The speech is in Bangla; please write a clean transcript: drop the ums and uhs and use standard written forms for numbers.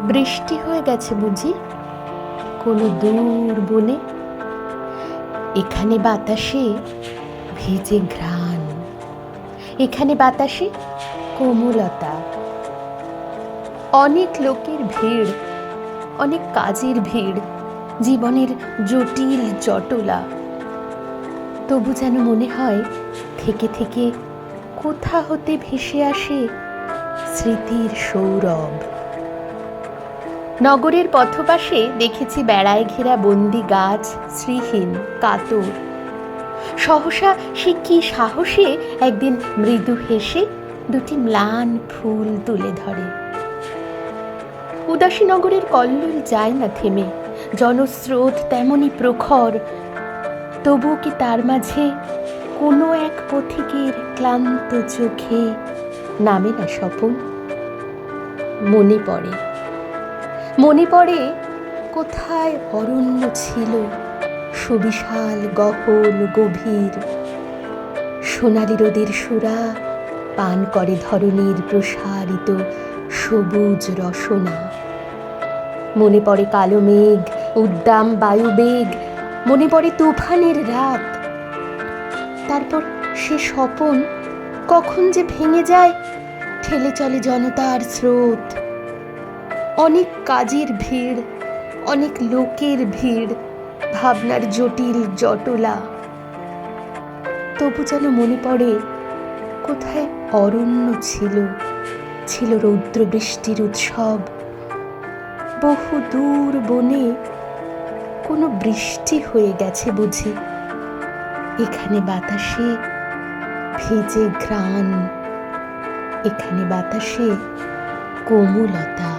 বৃষ্টি হয়ে গেছে বুঝি কোনো দূর বনে। এখানে বাতাসে ভেজে ঘ্রাণ, এখানে বাতাসে কোমলতা। অনেক লোকের ভিড়, অনেক কাজের ভিড়, জীবনের জটিল জটলা। তবু যেন মনে হয় থেকে থেকে কোথা হতে ভেসে আসে স্মৃতির সৌরভ। নগরের পথপাশে দেখেছি বেড়ায় ঘেরা বন্দি গাছ, শ্রীহীন কাতর। সহসা সে কি সাহসে একদিন মৃদু হেসে দুটি ম্লান ফুল তুলে ধরে। উদাসীনগরের কল্লোল যায় না থেমে, জনস্রোত তেমনি প্রখর। তবু কি তার মাঝে কোনো এক পথিকের ক্লান্ত চোখে নামে না স্বপন? মনে পড়ে, মনে পড়ে কোথায় অরণ্য ছিল, সুবিশাল গহন গভীর। সোনালি রোদের সুরা পান করে ধরণীর প্রসারিত সবুজ রসনা। মনে পড়ে কালো মেঘ, উদ্দাম বায়ুবেগ, মনে পড়ে তুফানের রাত। তারপর সে স্বপন কখন যে ভেঙে যায়, ঠেলে চলে জনতার স্রোত। অনেক কাজের ভিড়, অনেক লোকের ভিড়, ভাবনার জটিল জটলা। তবু যেন মনে পড়ে কোথায় অরণ্য ছিল, ছিল রৌদ্র বৃষ্টির উৎসব। বহু দূর বনে কোনো বৃষ্টি হয়ে গেছে বুঝি। এখানে বাতাসে ভেজে ঘ্রাণ, এখানে বাতাসে কোমলতা।